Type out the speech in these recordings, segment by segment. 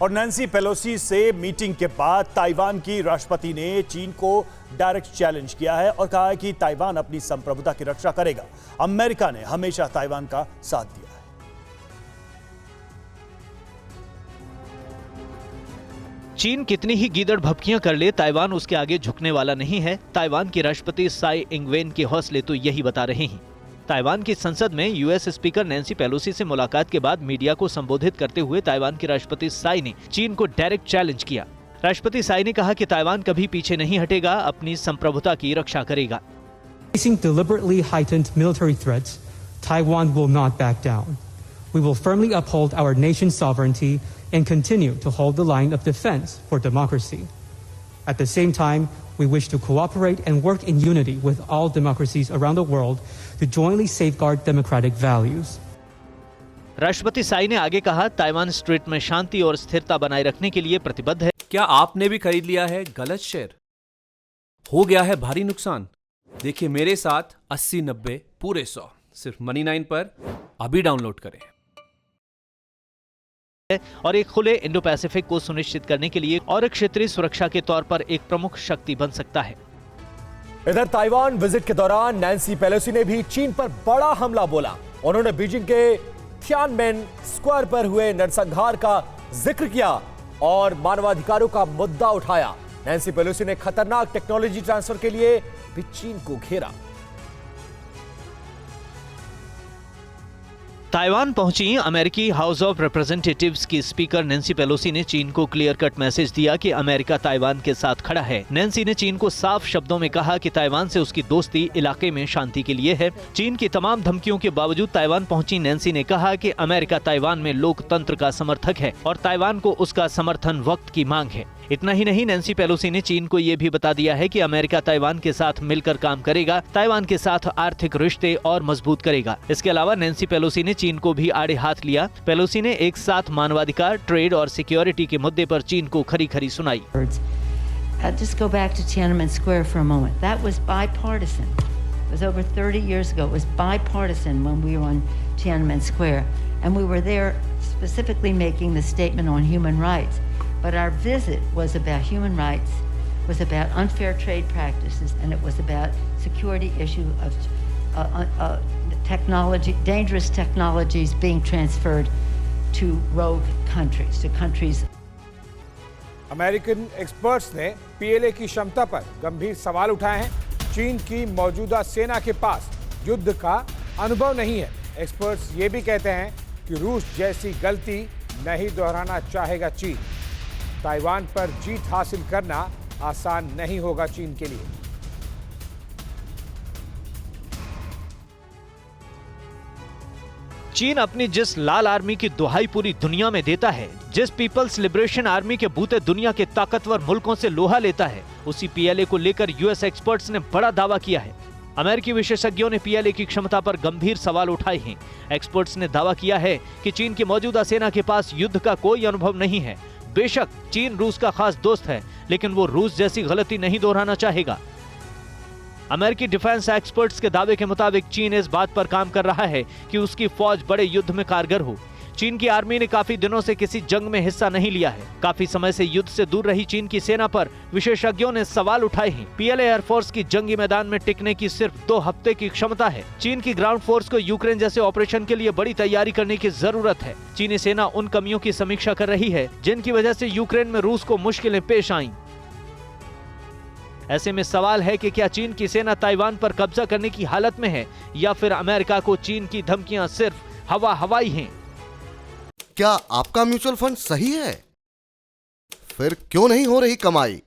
और Nancy Pelosi से meeting के बाद ताइवान की राष्ट्रपति ने चीन को डायरेक्ट चैलेंज किया है और कहा है कि ताइवान अपनी संप्रभुता की रक्षा करेगा। अमेरिका ने हमेशा ताइवान का साथ दिया है। चीन कितनी ही गीदड़ भभकियां कर ले, ताइवान उसके आगे झुकने वाला नहीं है। ताइवान की राष्ट्रपति साई इंगवेन के हौसले तो यही बता रहे हैं। ताइवान की संसद में यूएस स्पीकर नैन्सी पेलोसी से मुलाकात के बाद मीडिया को संबोधित करते हुए ताइवान के राष्ट्रपति साई ने चीन को डायरेक्ट चैलेंज किया। राष्ट्रपति साई ने कहा कि ताइवान कभी पीछे नहीं हटेगा, अपनी संप्रभुता की रक्षा करेगा। Facing deliberately heightened military threats, Taiwan will not back down. We will firmly uphold our nation's sovereignty and continue to hold the line of defense for democracy. At the same time, we wish to cooperate and work in unity with all democracies around the world to jointly safeguard democratic values. राष्ट्रपति साई ने आगे कहा, Taiwan straight में शांति और स्थिरता बनाए रखने के लिए प्रतिबद्ध है। क्या आपने भी खरीद लिया है गलत शेयर? हो गया है भारी नुकसान? देखिए मेरे साथ 80-90 पूरे 100 सिर्फ Money9 पर अभी डाउनलोड करें। और एक खुले इंडो पैसिफिक को सुनिश्चित करने के लिए और क्षेत्रीय सुरक्षा के तौर पर एक प्रमुख शक्ति बन सकता है। इधर ताइवान विजिट के दौरान नैन्सी पेलोसी ने भी चीन पर बड़ा हमला बोला। उन्होंने बीजिंग के थियानमेन स्क्वायर पर हुए नरसंहार का जिक्र किया और मानवाधिकारों का मुद्दा उठाया। नैन्सी पेलोसी ने खतरनाक टेक्नोलॉजी ट्रांसफर के लिए भी चीन को घेरा। ताइवान पहुंची अमेरिकी हाउस ऑफ रिप्रेजेंटेटिव्स की स्पीकर नैन्सी पेलोसी ने चीन को क्लियर कट मैसेज दिया कि अमेरिका ताइवान के साथ खड़ा है। नैन्सी ने चीन को साफ शब्दों में कहा कि ताइवान से उसकी दोस्ती इलाके में शांति के लिए है। चीन की तमाम धमकियों के बावजूद ताइवान पहुंची नैन्सी ने कहा कि अमेरिका ताइवान में लोकतंत्र का समर्थक है और ताइवान को उसका समर्थन वक्त की मांग है। इतना ही नहीं, नैन्सी पेलोसी ने चीन को यह भी बता दिया है कि अमेरिका ताइवान के साथ मिलकर काम करेगा, ताइवान के साथ आर्थिक रिश्ते और मजबूत करेगा। इसके अलावा नैन्सी पेलोसी ने चीन को भी आड़े हाथ लिया। पेलोसी ने एक साथ मानवाधिकार, ट्रेड और सिक्योरिटी के मुद्दे पर चीन को खरी-खरी सुनाई। Just go back to Tiananmen Square for a moment. That was bipartisan. It was over 30 years ago. It was bipartisan when we were on Tiananmen Square, and we were there specifically making the statement on human rights. But our visit was about human rights, was about unfair trade practices, and it was about security issue of technology, dangerous technologies being transferred to rogue countries, to countries. American experts ने PLA की क्षमता पर गंभीर सवाल उठाए हैं। चीन की मौजूदा सेना के पास युद्ध का अनुभव नहीं है। एक्सपर्ट्स ये भी कहते हैं कि रूस जैसी गलती नहीं दोहराना चाहेगा चीन। ताइवान पर जीत हासिल करना आसान नहीं होगा चीन के लिए। चीन अपनी जिस लाल आर्मी की दुहाई पूरी दुनिया में देता है, जिस पीपल्स लिबरेशन आर्मी के बूते दुनिया के ताकतवर मुल्कों से लोहा लेता है, उसी पीएलए को लेकर यूएस एक्सपर्ट्स ने बड़ा दावा किया है। अमेरिकी विशेषज्ञों ने पीएलए की क्षमता पर गंभीर सवाल उठाए हैं। एक्सपर्ट्स ने दावा किया है कि चीन की मौजूदा सेना के पास युद्ध का कोई अनुभव नहीं है। बेशक चीन रूस का खास दोस्त है, लेकिन वो रूस जैसी गलती नहीं दोहराना चाहेगा। अमेरिकी डिफेंस एक्सपर्ट्स के दावे के मुताबिक चीन इस बात पर काम कर रहा है कि उसकी फौज बड़े युद्ध में कारगर हो। चीन की आर्मी ने काफी दिनों से किसी जंग में हिस्सा नहीं लिया है। काफी समय से युद्ध से दूर रही चीन की सेना पर विशेषज्ञों ने सवाल उठाए हैं। पीएलए एयरफोर्स की जंगी मैदान में टिकने की सिर्फ 2 हफ्ते की क्षमता है। चीन की ग्राउंड फोर्स को यूक्रेन जैसे ऑपरेशन के लिए बड़ी तैयारी करने की जरूरत है। चीनी सेना उन कमियों की समीक्षा कर रही है जिनकी वजह से यूक्रेन में रूस को मुश्किलें पेश आईं। ऐसे में सवाल है कि क्या चीन की सेना ताइवान पर कब्जा करने की हालत में है या फिर अमेरिका को चीन की धमकियां सिर्फ हवाई हैं। क्या आपका म्यूचुअल फंड सही है? फिर क्यों नहीं हो रही कमाई?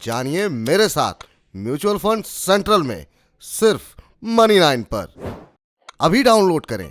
जानिए मेरे साथ म्यूचुअल फंड सेंट्रल में सिर्फ Money9 पर। अभी डाउनलोड करें।